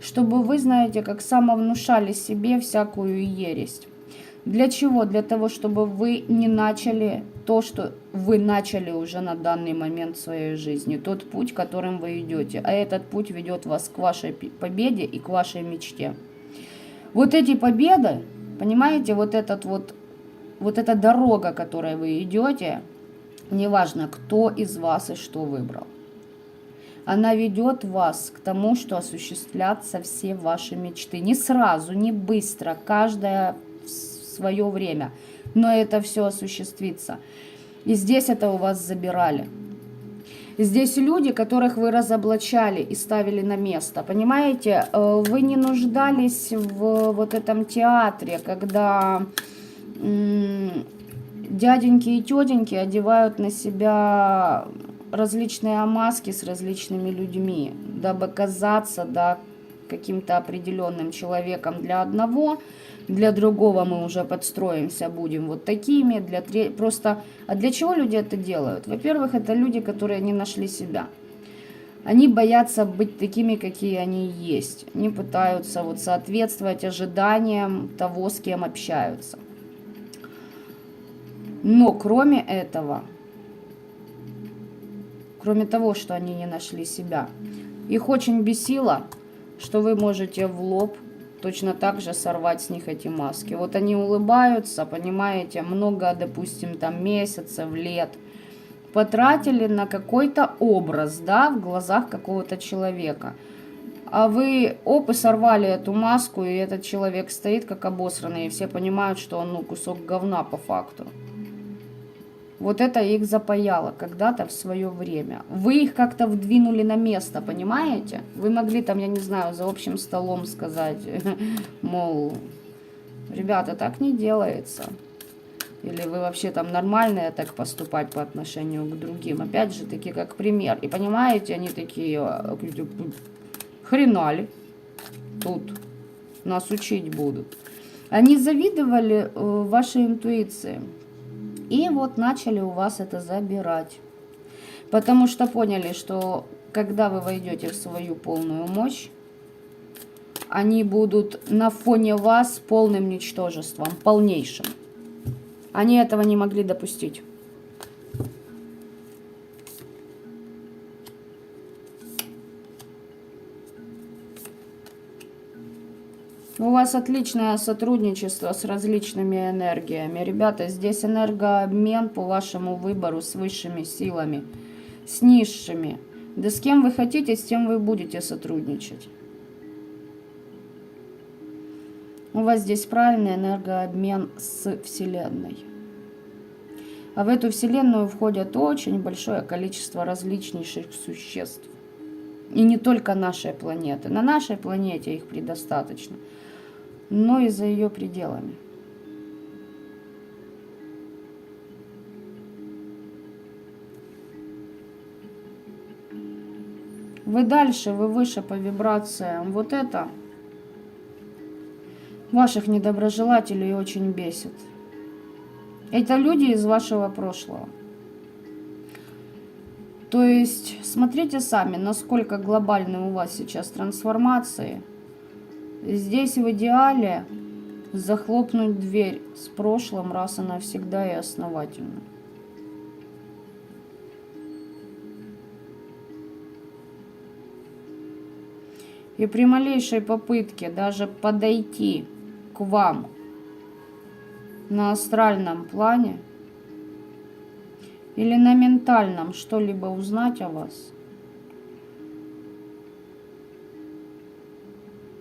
Чтобы вы, знаете, как самовнушали себе всякую ересь. Для чего? Для того, чтобы вы не начали то, что вы начали уже на данный момент в своей жизни. Тот путь, которым вы идете. А этот путь ведет вас к вашей победе и к вашей мечте. Вот эти победы, понимаете, вот эта дорога, которой вы идете, неважно, кто из вас и что выбрал. Она ведет вас к тому, что осуществлятся все ваши мечты. Не сразу, не быстро, каждая в свое время. Но это все осуществится. И здесь это у вас забирали. Здесь люди, которых вы разоблачали и ставили на место. Понимаете, вы не нуждались в вот этом театре, когда дяденьки и тетеньки одевают на себя различные маски с различными людьми, дабы казаться, да, каким-то определенным человеком для одного, для другого мы уже подстроимся, будем вот такими, просто... А для чего люди это делают? Во-первых, это люди, которые не нашли себя. Они боятся быть такими, какие они есть. Они пытаются вот соответствовать ожиданиям того, с кем общаются. Но кроме этого, кроме того, что они не нашли себя, их очень бесило, что вы можете в лоб точно так же сорвать с них эти маски. Вот они улыбаются, понимаете, много, допустим, там месяцев, лет потратили на какой-то образ, да, в глазах какого-то человека. А вы, оп, и сорвали эту маску, и этот человек стоит как обосранный, и все понимают, что он, ну, кусок говна по факту. Вот это их запаяло когда-то в свое время. Вы их как-то вдвинули на место, понимаете? Вы могли там, я не знаю, за общим столом сказать, мол, ребята, так не делается. Или вы вообще там нормальные так поступать по отношению к другим. Опять же таки, как пример. И понимаете, они такие, хренали, тут нас учить будут. Они завидовали вашей интуиции. И вот начали у вас это забирать. Потому что поняли, что когда вы войдете в свою полную мощь, они будут на фоне вас полным ничтожеством, полнейшим. Они этого не могли допустить. У вас отличное сотрудничество с различными энергиями. Ребята, здесь энергообмен по вашему выбору с высшими силами, с низшими. Да с кем вы хотите, с тем вы будете сотрудничать. У вас здесь правильный энергообмен с Вселенной. А в эту Вселенную входят очень большое количество различнейших существ. И не только нашей планеты. На нашей планете их предостаточно. Но и за ее пределами. Вы дальше, вы выше по вибрациям. Вот это ваших недоброжелателей очень бесит. Это люди из вашего прошлого. То есть, смотрите сами, насколько глобальны у вас сейчас трансформации. Здесь в идеале захлопнуть дверь с прошлым раз и навсегда и основательно. И при малейшей попытке даже подойти к вам на астральном плане или на ментальном что-либо узнать о вас,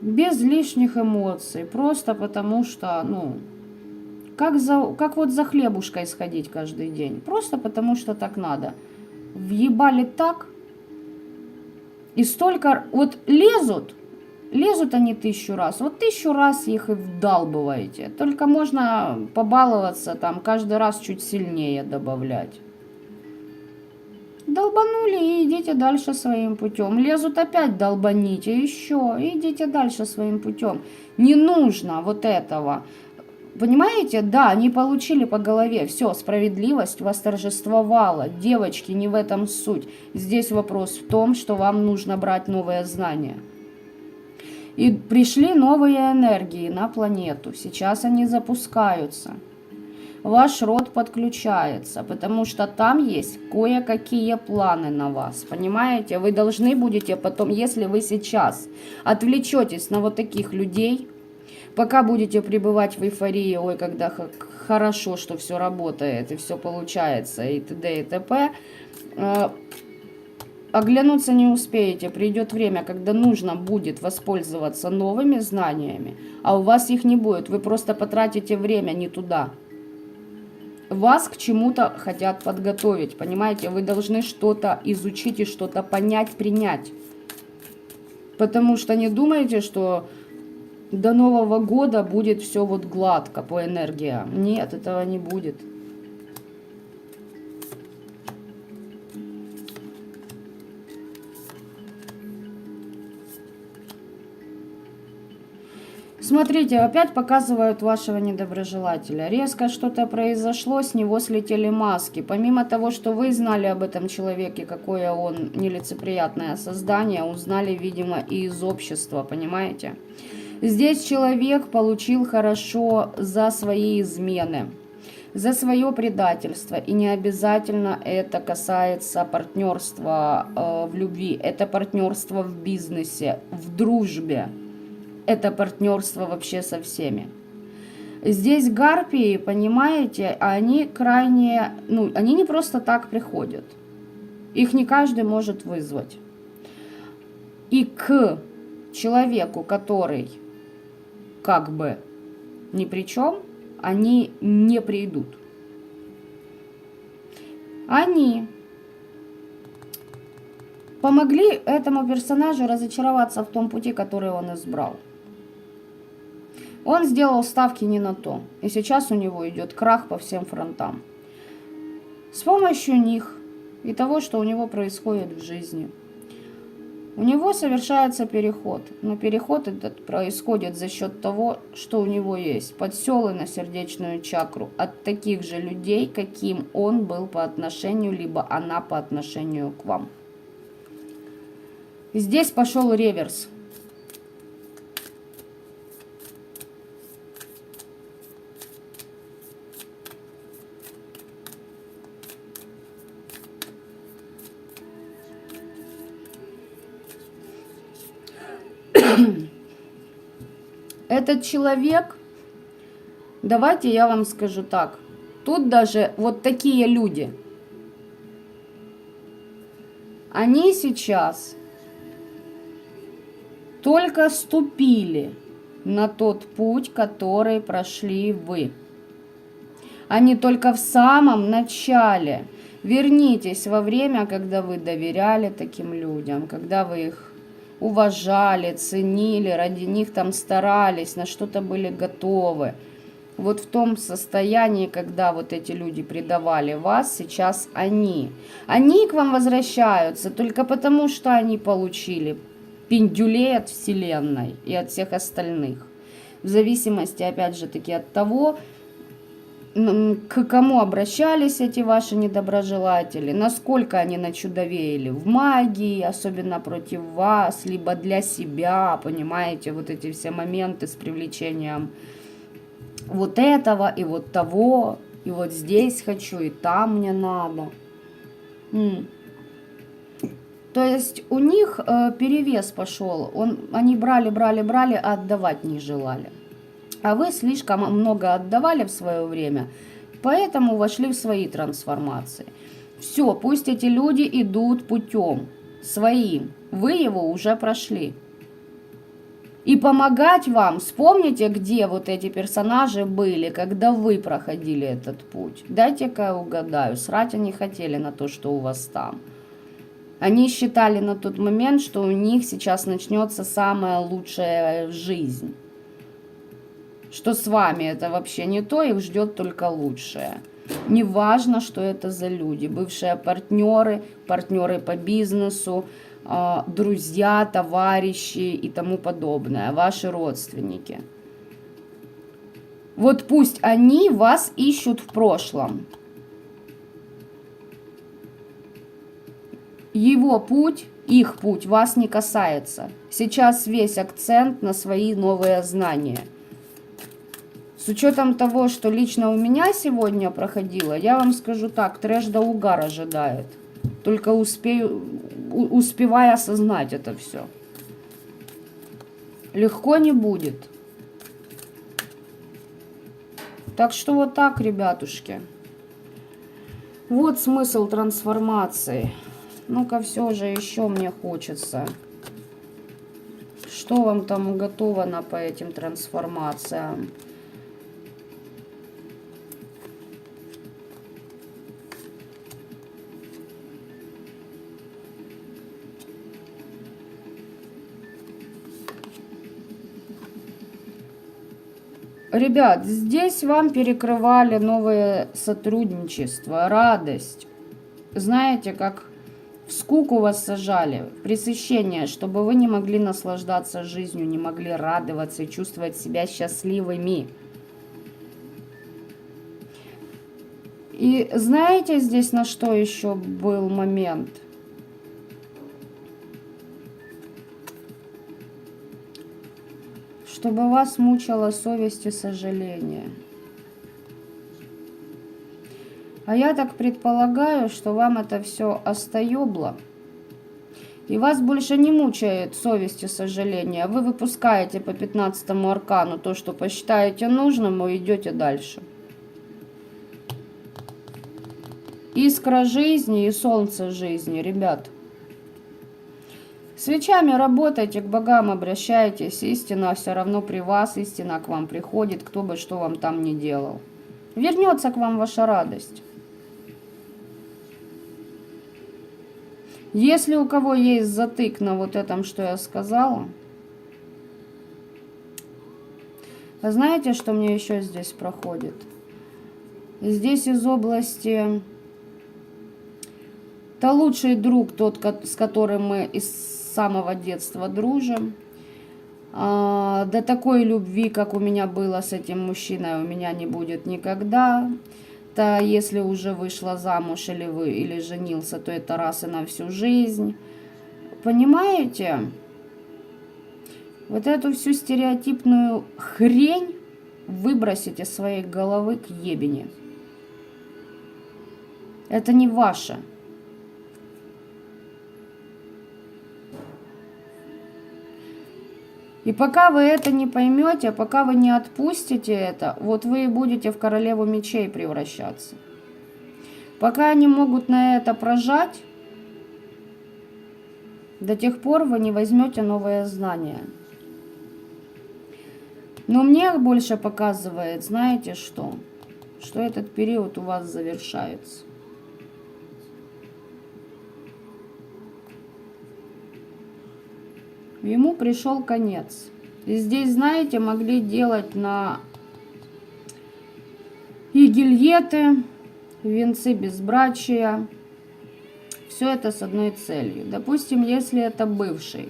без лишних эмоций, просто потому что, ну, как вот за хлебушкой сходить каждый день, просто потому что так надо. Въебали так, и столько, вот лезут они 1000 раз, вот 1000 раз их и вдалбываете, только можно побаловаться там, каждый раз чуть сильнее добавлять. Долбанули и идите дальше своим путем. Лезут опять, долбаните, еще, и идите дальше своим путем. Не нужно вот этого. Понимаете, да, они получили по голове, все, справедливость восторжествовала. Девочки, не в этом суть. Здесь вопрос в том, что вам нужно брать новые знания. И пришли новые энергии на планету. Сейчас они запускаются. Ваш род подключается, потому что там есть кое-какие планы на вас. Понимаете? Вы должны будете потом, если вы сейчас отвлечетесь на вот таких людей, пока будете пребывать в эйфории, ой, когда хорошо, что все работает и все получается, и т.д. и т.п., оглянуться не успеете. Придет время, когда нужно будет воспользоваться новыми знаниями, а у вас их не будет. Вы просто потратите время не туда. Вас к чему-то хотят подготовить, понимаете? Вы должны что-то изучить и что-то понять, принять. Потому что не думайте, что до Нового года будет все вот гладко по энергиям. Нет, этого не будет. Смотрите, опять показывают вашего недоброжелателя. Резко что-то произошло, с него слетели маски. Помимо того, что вы знали об этом человеке, какое он нелицеприятное создание, узнали, видимо, и из общества, понимаете? Здесь человек получил хорошо за свои измены, за свое предательство. И не обязательно это касается партнерства в любви. Это партнерство в бизнесе, в дружбе. Это партнерство вообще со всеми. Здесь гарпии, понимаете, они крайне... они не просто так приходят. Их не каждый может вызвать. И к человеку, который как бы ни при чем, они не придут. Они помогли этому персонажу разочароваться в том пути, который он избрал. Он сделал ставки не на то, и сейчас у него идет крах по всем фронтам. С помощью них и того, что у него происходит в жизни, у него совершается переход. Но переход этот происходит за счет того, что у него есть подселы на сердечную чакру от таких же людей, каким он был по отношению, либо она по отношению к вам. Здесь пошел реверс. Этот человек, давайте я вам скажу так, тут даже вот такие люди, они сейчас только ступили на тот путь, который прошли вы. Они только в самом начале. Вернитесь во время, когда вы доверяли таким людям, когда вы их уважали, ценили, ради них там старались, на что-то были готовы. Вот в том состоянии, когда вот эти люди предавали вас, сейчас они. Они к вам возвращаются только потому, что они получили пиндюлей от Вселенной и от всех остальных. В зависимости, опять же таки, от того, к кому обращались эти ваши недоброжелатели, насколько они начудовеяли в магии, особенно против вас, либо для себя, понимаете, вот эти все моменты с привлечением вот этого и вот того, и вот здесь хочу, и там мне надо. То есть у них перевес пошел, они брали, а отдавать не желали. А вы слишком много отдавали в свое время, поэтому вошли в свои трансформации. Все, пусть эти люди идут путем своим. Вы его уже прошли. И помогать вам, вспомните, где вот эти персонажи были, когда вы проходили этот путь. Дайте-ка я угадаю, срать они хотели на то, что у вас там. Они считали на тот момент, что у них сейчас начнется самая лучшая жизнь. Что с вами это вообще не то, их ждет только лучшее. Неважно, что это за люди. Бывшие партнеры, партнеры по бизнесу, друзья, товарищи и тому подобное, ваши родственники. Вот пусть они вас ищут в прошлом. Его путь, их путь вас не касается. Сейчас весь акцент на свои новые знания. С учетом того, что лично у меня сегодня проходило, я вам скажу так, трэш да угар ожидает. Только успевая осознать это все. Легко не будет. Так что вот так, ребятушки. Вот смысл трансформации. Ну-ка, все же еще мне хочется. Что вам там уготовано по этим трансформациям? Ребят, здесь вам перекрывали новое сотрудничество, радость. Знаете, как в скуку вас сажали, в пресыщение, чтобы вы не могли наслаждаться жизнью, не могли радоваться и чувствовать себя счастливыми. И знаете здесь на что еще был момент? Чтобы вас мучила совесть и сожаление. А я так предполагаю, что вам это все остоебло. И вас больше не мучает совесть и сожаление. Вы выпускаете по 15-му аркану то, что посчитаете нужным, и идете дальше. Искра жизни и солнце жизни, ребят. Свечами работайте, к богам обращайтесь, истина все равно при вас, истина к вам приходит, кто бы что вам там ни делал. Вернется к вам ваша радость. Если у кого есть затык на вот этом, что я сказала, а знаете, что мне еще здесь проходит? Здесь из области... Это лучший друг, тот, с которым мы из самого детства дружим. До такой любви, как у меня было с этим мужчиной, у меня не будет никогда. То если уже вышла замуж или женился, то это раз и на всю жизнь. Понимаете? Вот эту всю стереотипную хрень выбросить из своей головы к ебени. Это не ваше. И пока вы это не поймете, пока вы не отпустите это, вот вы и будете в королеву мечей превращаться. Пока они могут на это прожать, до тех пор вы не возьмете новое знание. Но мне больше показывает, знаете что? Что этот период у вас завершается. Ему пришел конец. И здесь, знаете, могли делать на игильеты, венцы безбрачия. Все это с одной целью. Допустим, если это бывший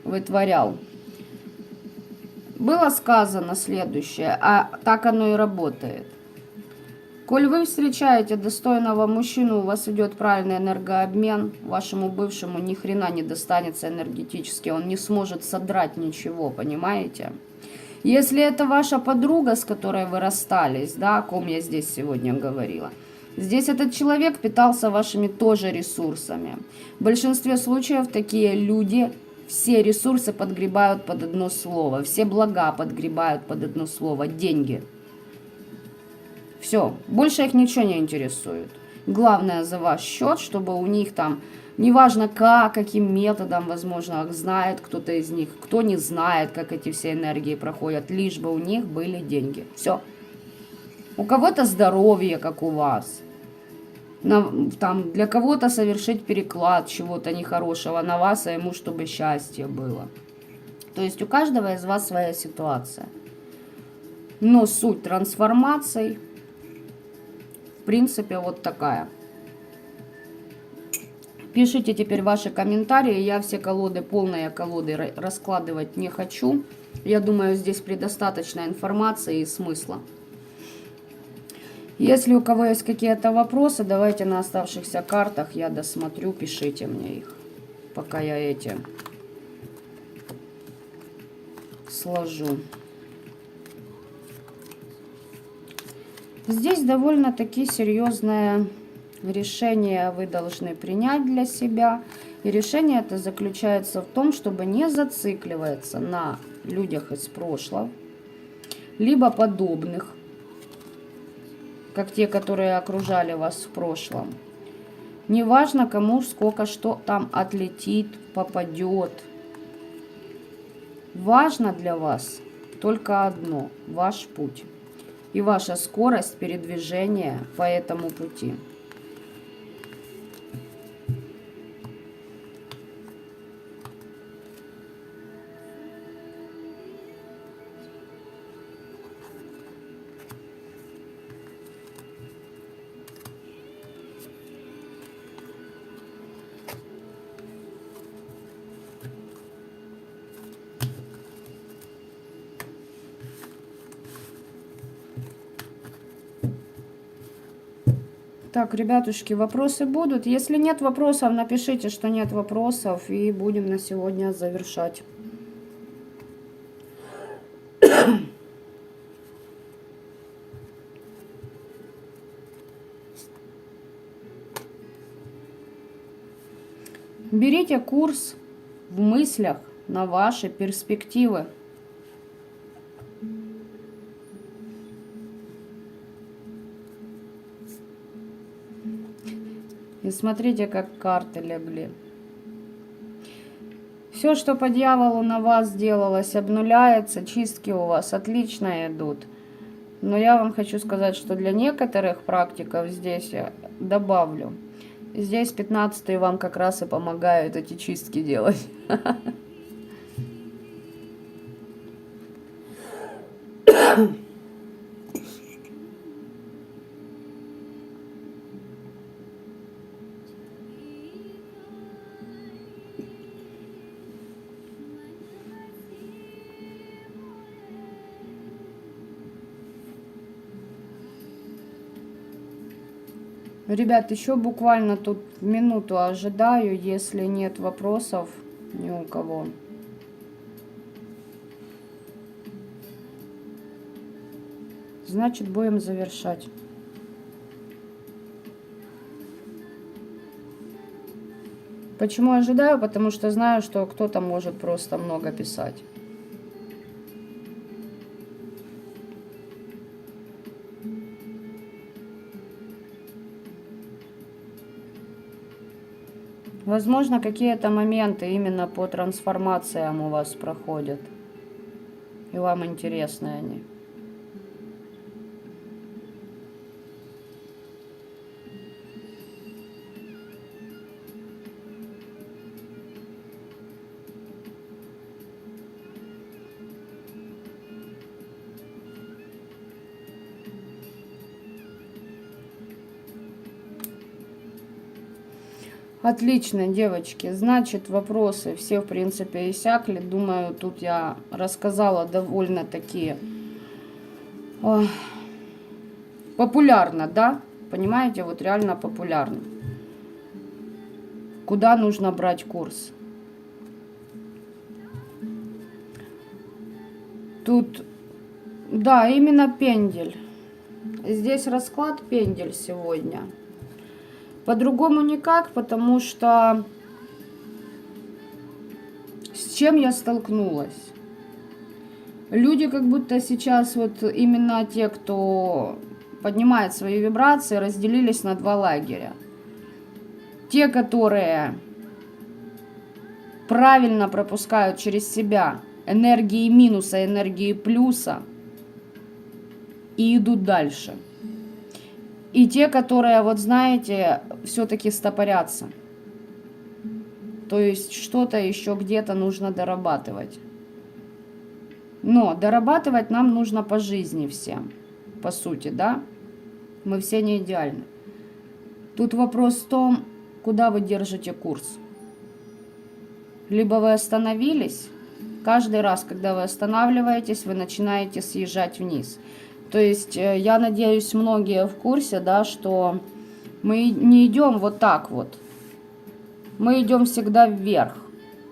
вытворял. Было сказано следующее, а так оно и работает. Коль вы встречаете достойного мужчину, у вас идет правильный энергообмен, вашему бывшему ни хрена не достанется энергетически, он не сможет содрать ничего, понимаете? Если это ваша подруга, с которой вы расстались, да, о ком я здесь сегодня говорила, здесь этот человек питался вашими тоже ресурсами. В большинстве случаев такие люди все ресурсы подгребают под одно слово, все блага подгребают под одно слово – деньги. Все, больше их ничего не интересует. Главное за ваш счет, чтобы у них там, неважно как, каким методом, возможно, знает кто-то из них, кто не знает, как эти все энергии проходят, лишь бы у них были деньги. Все. У кого-то здоровье, как у вас. Там, для кого-то совершить переклад чего-то нехорошего на вас, а ему, чтобы счастье было. То есть у каждого из вас своя ситуация. Но суть трансформаций, в принципе, вот такая. Пишите теперь ваши комментарии. Я все колоды, полные колоды раскладывать не хочу. Я думаю, здесь предостаточно информации и смысла. Если у кого есть какие-то вопросы, давайте на оставшихся картах я досмотрю, пишите мне их, пока я эти сложу. Здесь довольно-таки серьезное решение вы должны принять для себя. И решение это заключается в том, чтобы не зацикливаться на людях из прошлого, либо подобных, как те, которые окружали вас в прошлом. Неважно, кому сколько что там отлетит, попадет. Важно для вас только одно – ваш путь и ваша скорость передвижения по этому пути. Так, ребятушки, вопросы будут? Если нет вопросов, напишите, что нет вопросов, и будем на сегодня завершать. Берите курс в мыслях на ваши перспективы. И смотрите, как карты легли. Все, что по дьяволу на вас делалось, обнуляется, чистки у вас отлично идут. Но я вам хочу сказать, что для некоторых практиков здесь я добавлю. Здесь 15-й вам как раз и помогают эти чистки делать. Ребят, еще буквально тут минуту ожидаю, если нет вопросов ни у кого. Значит, будем завершать. Почему ожидаю? Потому что знаю, что кто-то может просто много писать. Возможно, какие-то моменты именно по трансформациям у вас проходят. И вам интересны они. Отлично, девочки. Значит, вопросы все, в принципе, иссякли. Думаю, тут я рассказала довольно-таки популярно, да? Понимаете, вот реально популярно. Куда нужно брать курс? Тут, да, именно пендель. Здесь расклад пендель сегодня. По-другому никак, потому что с чем я столкнулась? Люди как будто сейчас, вот именно те, кто поднимает свои вибрации, разделились на два лагеря. Те, которые правильно пропускают через себя энергии минуса, энергии плюса и идут дальше. И те, которые, вот знаете, все-таки стопорятся. То есть что-то еще где-то нужно дорабатывать. Но дорабатывать нам нужно по жизни всем. По сути, да? Мы все не идеальны. Тут вопрос в том, куда вы держите курс. Либо вы остановились, каждый раз, когда вы останавливаетесь, вы начинаете съезжать вниз. То есть, я надеюсь, многие в курсе, да, что мы не идем вот так вот. Мы идем всегда вверх.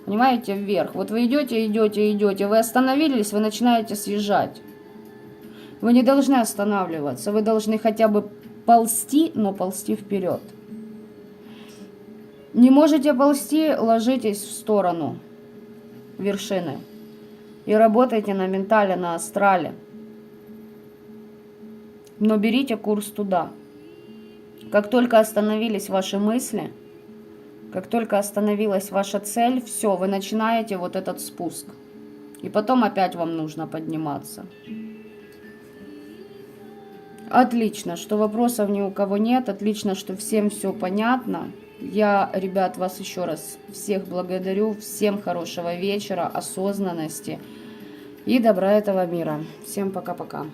Понимаете, вверх. Вот вы идете, идете, идете, вы остановились, вы начинаете съезжать. Вы не должны останавливаться, вы должны хотя бы ползти, но ползти вперед. Не можете ползти, ложитесь в сторону вершины и работайте на ментале, на астрале. Но берите курс туда. Как только остановились ваши мысли, как только остановилась ваша цель, все, вы начинаете вот этот спуск. И потом опять вам нужно подниматься. Отлично, что вопросов ни у кого нет. Отлично, что всем все понятно. Я, ребят, вас еще раз всех благодарю. Всем хорошего вечера, осознанности и добра этого мира. Всем пока-пока.